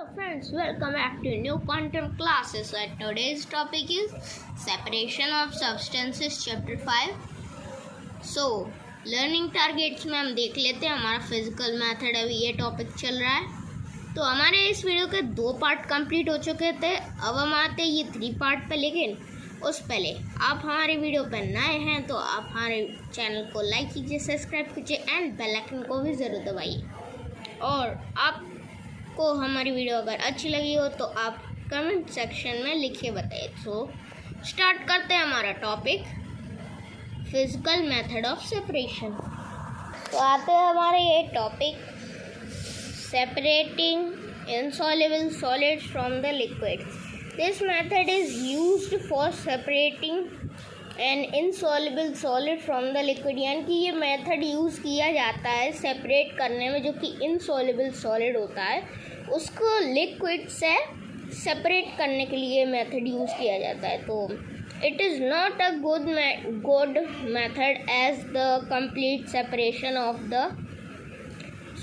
Hello friends, welcome back to new content classes. And today's topic is separation of substances chapter 5. So, learning targets में हम देख लेते हैं हमारा physical method अभी ये टॉपिक चल रहा है। तो हमारे इस वीडियो के 2 पार्ट कंप्लीट हो चुके थे। अब हम आते हैं ये 3 पार्ट पे, लेकिन उस पहले आप हमारे वीडियो पर नए हैं तो आप हमारे चैनल को लाइक कीजिए, सब्सक्राइब कीजिए एंड बेल आइकन को भी ज़रूर दबाइए। और आपको हमारी वीडियो अगर अच्छी लगी हो तो आप कमेंट सेक्शन में लिखिए बताइए। तो स्टार्ट करते हैं हमारा topic physical method of separation. तो आते हैं हमारे ये topic separating insoluble solids from the liquid. This method is used for separating an insoluble solid from the liquid, यानी कि ये मेथड यूज़ किया जाता है सेपरेट करने में, जो कि इनसॉल्युबल सॉलिड होता है उसको लिक्विड से सेपरेट करने के लिए मेथड यूज़ किया जाता है। तो it is not a good method as the complete separation of the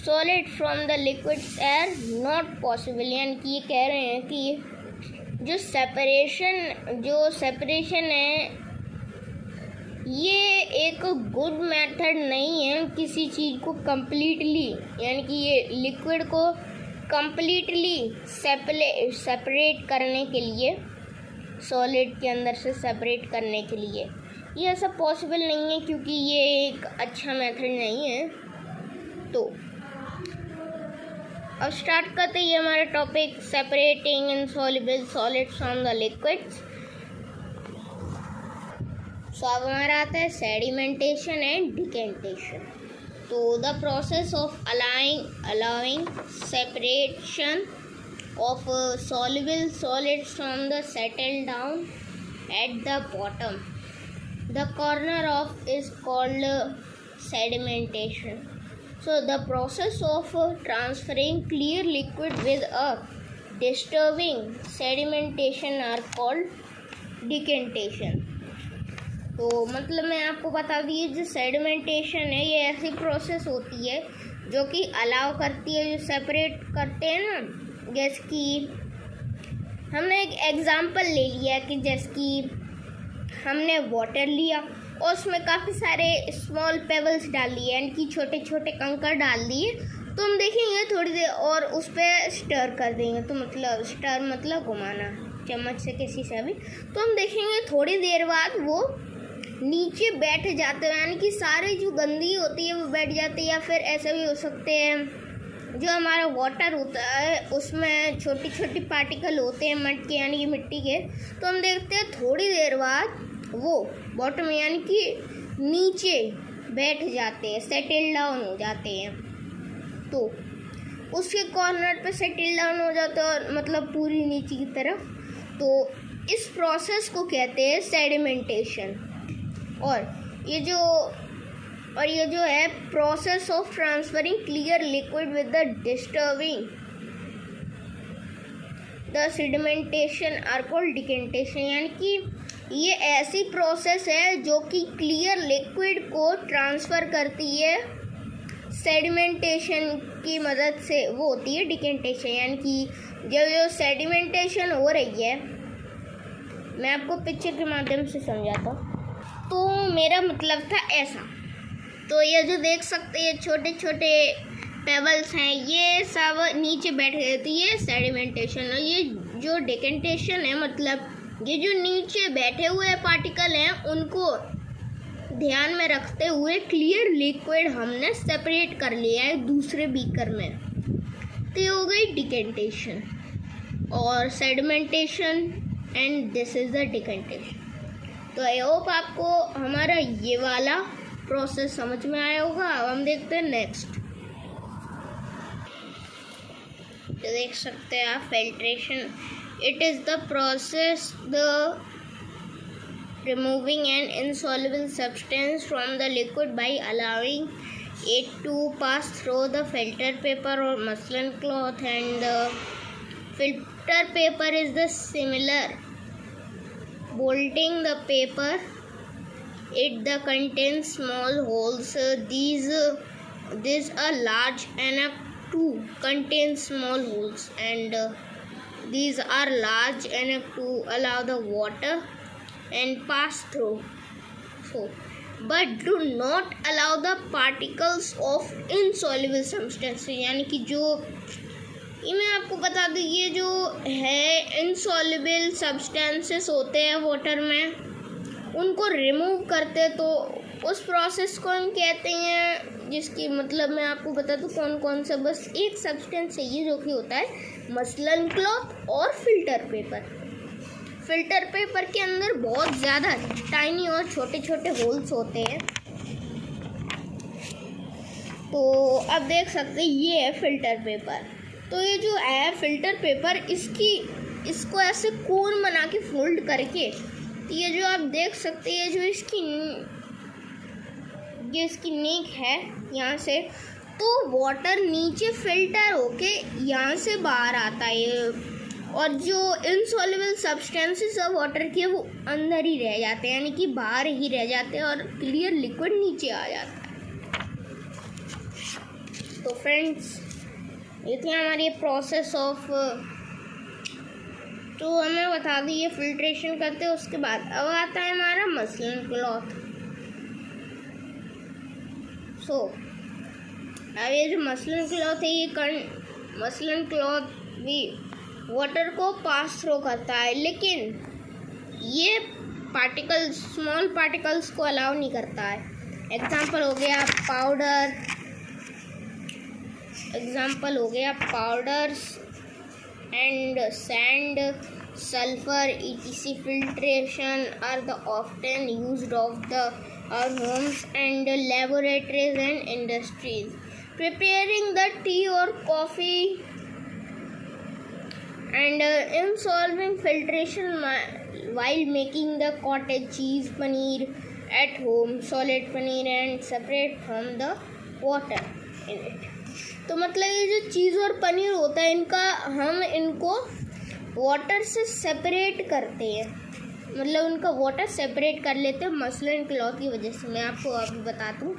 solid from the liquids are not possible, यानी कि ये कह रहे हैं कि जो सेपरेशन है ये एक गुड मेथड नहीं है किसी चीज़ को कम्प्लीटली, यानी कि ये लिक्विड को कम्प्लीटली सेपरेट करने के लिए, सॉलिड के अंदर से सेपरेट करने के लिए ये ऐसा पॉसिबल नहीं है, क्योंकि ये एक अच्छा मेथड नहीं है। तो अब स्टार्ट करते हैं हमारा topic separating insoluble solids from the liquids. So अब हमारा आता है सेडिमेंटेशन एंड डिकेंटेशन। तो the process of allowing separation of soluble solids from the settle down at the bottom, the corner of is called sedimentation. So the process of transferring clear liquid with a disturbing sedimentation are called decantation. तो मतलब मैं आपको बता दी, जो sedimentation है ये ऐसी process होती है जो कि अलाउ करती है, जो सेपरेट करते हैं ना। जैसे कि हमने एक एग्जांपल ले लिया कि जैसे कि हमने वाटर लिया और उसमें काफ़ी सारे स्मॉल पेबल्स डाल लिए, यानी कि छोटे छोटे कंकड़ डाल दिए। तो हम देखेंगे थोड़ी देर और उस पर स्टर कर देंगे, तो मतलब स्टर मतलब घुमाना चम्मच से किसी से भी, तो हम देखेंगे थोड़ी देर बाद वो नीचे बैठ जाते हैं, यानी कि सारे जो गंदगी होती है वो बैठ जाती है। या फिर ऐसे भी हो सकते हैं जो हमारा वाटर होता है उसमें छोटी छोटी पार्टिकल होते हैं मड के, यानी कि मिट्टी के, तो हम देखते हैं थोड़ी देर बाद वो बॉटम यानी कि नीचे बैठ जाते हैं, सेटल डाउन हो जाते हैं। तो उसके कॉर्नर पे सेटल डाउन हो जाते हैं, और मतलब पूरी नीचे की तरफ। तो इस प्रोसेस को कहते हैं सेडिमेंटेशन। और ये जो है process of transferring clear liquid with the disturbing the sedimentation are called decantation, यानी कि ये ऐसी प्रोसेस है जो कि क्लियर लिक्विड को ट्रांसफ़र करती है सेडिमेंटेशन की मदद से, वो होती है डिकेंटेशन। यानी कि जो सेडिमेंटेशन हो रही है, मैं आपको पिक्चर के माध्यम से समझाता हूँ। तो मेरा मतलब था ऐसा, तो ये जो देख सकते हैं छोटे छोटे पेबल्स हैं ये सब नीचे बैठ गए, तो ये सेडिमेंटेशन। और ये जो डिकेंटेशन है मतलब ये जो नीचे बैठे हुए पार्टिकल हैं उनको ध्यान में रखते हुए क्लियर लिक्विड हमने सेपरेट कर लिया है दूसरे बीकर में, तो ये हो गई डिकेंटेशन और sedimentation, and this is the decantation. तो आई होप आपको हमारा ये वाला प्रोसेस समझ में आया होगा। अब हम देखते हैं नेक्स्ट। तो देख सकते हैं आप filtration, it is the process the removing an insoluble substance from the liquid by allowing it to pass through the filter paper और muslin cloth, and the filter paper is the similar bolting the paper, it contains small holes. These are large enough too contain small holes, and these are large enough to allow the water and pass through, so but do not allow the particles of insoluble substances. यानी कि जो ये मैं आपको बता दूँ, ये जो है इनसॉल्युबल सब्सटेंसेस होते हैं वाटर में, उनको रिमूव करते, तो उस प्रोसेस को हम कहते हैं, जिसकी मतलब मैं आपको बता दूँ कौन कौन सा, बस एक सब्सटेंस चाहिए जो कि होता है मसलन क्लॉथ और फिल्टर पेपर। फिल्टर पेपर के अंदर बहुत ज़्यादा टाइनी और छोटे छोटे होल्स होते हैं। तो अब देख सकते हैं ये है फिल्टर पेपर। तो ये जो है फिल्टर पेपर, इसको ऐसे कोन बना के फोल्ड करके, ये जो आप देख सकते हैं, जो इसकी नेक है यहाँ से, तो वाटर नीचे फिल्टर होके यहाँ से बाहर आता है, और जो इनसॉल्युबल सब्सटेंसेस ऑफ वाटर के वो अंदर ही रह जाते हैं, यानी कि बाहर ही रह जाते हैं, और क्लियर लिक्विड नीचे आ जाता है। तो फ्रेंड्स, ये थी हमारी प्रोसेस ऑफ, तो हमें बता दी ये फिल्ट्रेशन करते हैं। उसके बाद अब आता है हमारा मसलन क्लॉथ। सो अब ये जो मसलन क्लॉथ है, ये मसलन क्लॉथ भी वाटर को पास थ्रू करता है, लेकिन ये पार्टिकल्स, स्मॉल पार्टिकल्स को अलाउ नहीं करता है। एग्जांपल हो गया powders and sand, sulphur, etc. filtration are the often used of our homes and laboratories and industries, preparing the tea or coffee, and involving filtration while making the cottage cheese, paneer at home, solid paneer, and separate from the water in it. तो मतलब ये जो चीज़ और पनीर होता है, हम इनको water से सेपरेट करते हैं, मतलब उनका वाटर सेपरेट कर लेते हैं मसलन क्लॉथ की वजह से। मैं आपको अभी बताता हूँ।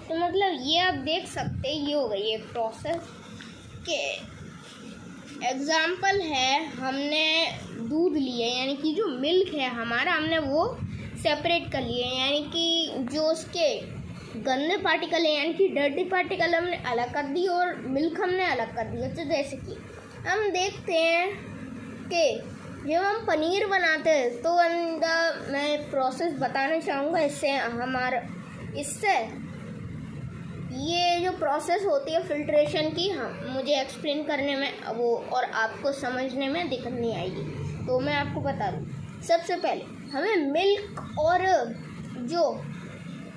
तो मतलब ये आप देख सकते हैं, ये हो गई ये प्रोसेस के एग्जाम्पल है। हमने दूध लिए, यानी कि जो मिल्क है हमारा, हमने वो सेपरेट कर लिए, यानी कि जो उसके गंदे पार्टिकल है, यानी कि डर्टी पार्टिकल हमने अलग कर दी और मिल्क हमने अलग कर दिया। तो जैसे कि हम देखते हैं कि जब हम पनीर बनाते हैं, तो मैं प्रोसेस बताना चाहूँगा, इससे ये जो प्रोसेस होती है फिल्ट्रेशन की, मुझे एक्सप्लेन करने में वो और आपको समझने में दिक्कत नहीं आएगी। तो मैं आपको बता दूँ, सबसे पहले हमें मिल्क और जो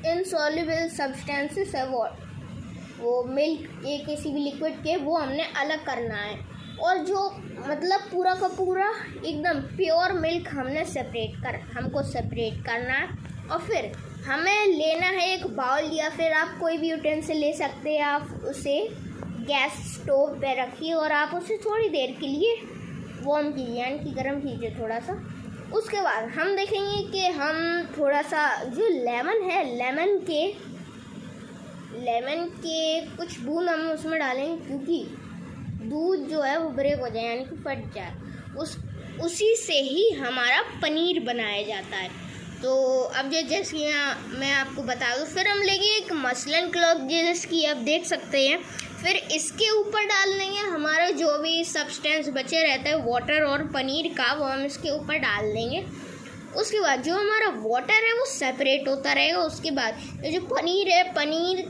इनसॉल्युबल सब्सटेंसेस है, वो मिल्क के किसी भी लिक्विड के, वो हमने अलग करना है, और जो मतलब पूरा का पूरा एकदम प्योर मिल्क हमको सेपरेट करना है। और फिर हमें लेना है एक बाउल, या फिर आप कोई भी यूटेंसिल ले सकते हैं। आप उसे गैस स्टोव पे रखिए और आप उसे थोड़ी देर के लिए वार्म कीजिए, यानी कि गर्म कीजिए थोड़ा सा। उसके बाद हम देखेंगे कि हम थोड़ा सा जो लेमन है, लेमन के कुछ बूंद हम उसमें डालेंगे, क्योंकि दूध जो है वो ब्रेक हो जाए, यानी कि फट जाए। उसी से ही हमारा पनीर बनाया जाता है। तो अब जैसे यहाँ मैं आपको बता दूँ, फिर हम लेंगे एक मसलन क्लॉथ, जिसकी आप देख सकते हैं। फिर इसके ऊपर डाल देंगे हमारा जो भी सब्सटेंस बचे रहता है वाटर और पनीर का, वो हम इसके ऊपर डाल देंगे। उसके बाद जो हमारा वाटर है वो सेपरेट होता रहेगा। उसके बाद जो पनीर है, पनीर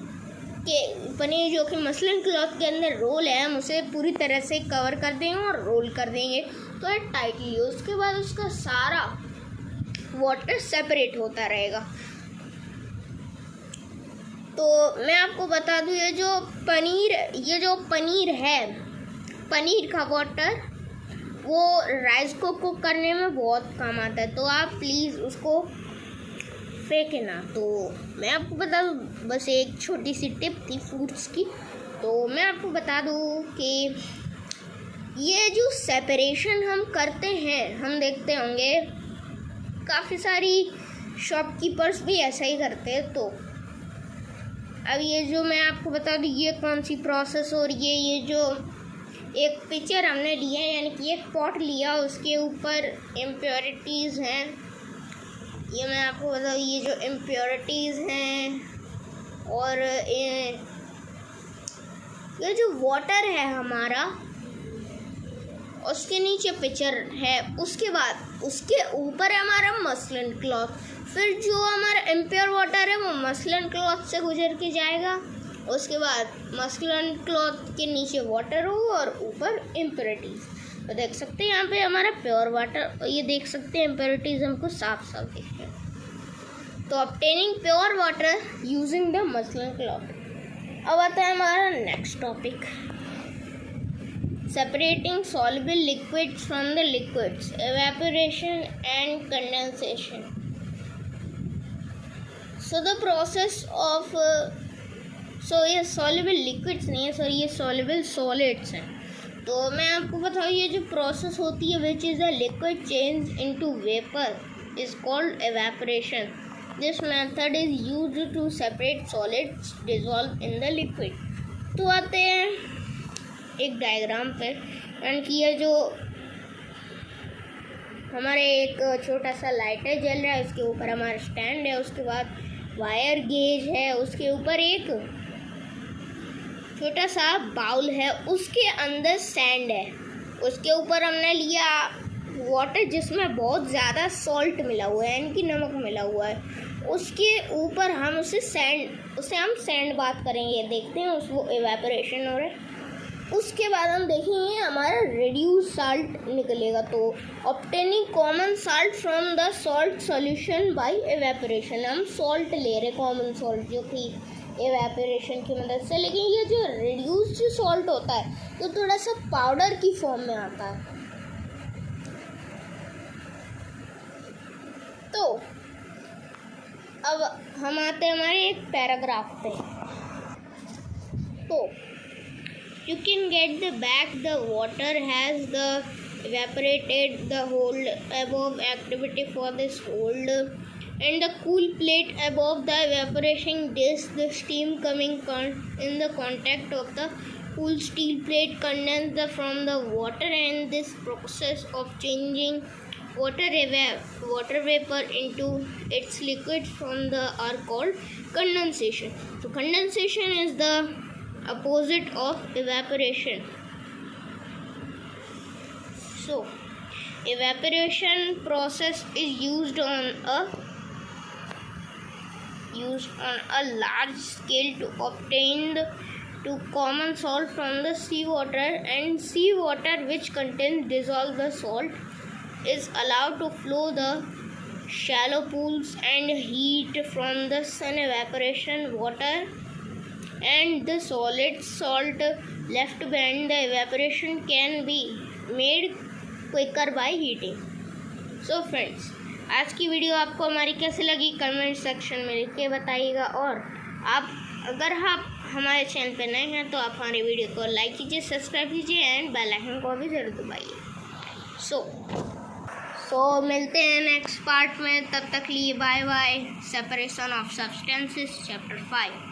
जो कि मसलन क्लॉथ के अंदर रोल है, हम उसे पूरी तरह से कवर कर देंगे और रोल कर देंगे तो है टाइटली। उसके बाद उसका सारा वाटर सेपरेट होता रहेगा। तो मैं आपको बता दूँ, ये जो पनीर है, पनीर का वाटर वो राइस को कुक करने में बहुत काम आता है। तो आप प्लीज़ उसको फेंके ना। तो मैं आपको बता दूँ, बस एक छोटी सी टिप थी फूड्स की। तो मैं आपको बता दूँ कि ये जो सेपरेशन हम करते हैं, हम देखते होंगे काफ़ी सारी शॉपकीपर्स भी ऐसा ही करते हैं। तो अब ये जो मैं आपको बता दूँ ये कौन सी प्रोसेस हो रही है, ये जो एक पिक्चर हमने लिया है यानी कि एक पॉट लिया उसके ऊपर इम्प्योरिटीज़ हैं, ये मैं आपको बताऊँ ये जो इम्प्योरिटीज़ हैं और ये जो वाटर है हमारा उसके नीचे पिक्चर है, उसके बाद उसके ऊपर है हमारा मसलिन क्लॉथ, फिर जो हमारा इम्प्योर वाटर है वो मसलिन क्लॉथ से गुजर के जाएगा, उसके बाद मसलिन क्लॉथ के नीचे वाटर होगा और ऊपर इम्प्योरिटीज़। तो देख सकते हैं यहाँ पे हमारा प्योर वाटर, ये देख सकते हैं इम्प्योरिटीज़ हमको साफ साफ दिख रहे हैं। तो obtaining pure water using the muslin cloth. अब आता है हमारा next topic, separating soluble liquids from the liquids, evaporation and condensation. So the process of ये soluble liquids नहीं है, सॉरी ये soluble solids हैं। तो मैं आपको बताऊँ ये जो process होती है which is a liquid change into vapor is called evaporation. This method is used to separate solids dissolved in the liquid. तो आते हैं एक डायग्राम पे, यानी कि ये जो हमारे एक छोटा सा लाइटर जल रहा है, उसके ऊपर हमारा स्टैंड है, उसके बाद वायर गेज है, उसके ऊपर एक छोटा सा बाउल है, उसके अंदर सैंड है, उसके ऊपर हमने लिया वाटर जिसमें बहुत ज़्यादा सॉल्ट मिला हुआ है यानी कि नमक मिला हुआ है, उसके ऊपर हम उसे हम सैंड बात करेंगे, देखते हैं उसको एवेपोरेशन हो रहा है। उसके बाद हम देखेंगे हमारा रिड्यूस साल्ट निकलेगा। तो obtaining common salt from the salt solution bye evaporation, हम सॉल्ट ले रहे कॉमन सॉल्ट जो कि एवेपोरेशन की मदद से, लेकिन ये जो रिड्यूस्ड सॉल्ट होता है तो थोड़ा सा पाउडर की फॉर्म में आता है। तो अब हम आते हैं हमारे एक पैराग्राफ पे। तो you can get the water has the evaporated, the hold above activity for this hold and the cool plate above the evaporation dish, the steam coming in the contact of the cool steel plate condense from the water, and this process of changing water vapor into its liquid from the are called condensation. So condensation is the opposite of evaporation. So evaporation process is used on a large scale to obtain the common salt from the seawater, and seawater which contains dissolved the salt is allowed to flow the shallow pools and heat from the sun evaporation water and the solid salt left behind the evaporation can be made quicker by heating. So friends, आज की video आपको हमारी कैसी लगी comment section में लिख के बताइएगा, और अगर आप हमारे चैनल पे नए हैं तो आप हमारे वीडियो को लाइक कीजिए, सब्सक्राइब कीजिए एंड बेल आइकन को भी जरूर दबाइए। सो मिलते हैं नेक्स्ट पार्ट में, तब तक लिए bye bye. Separation of substances chapter 5।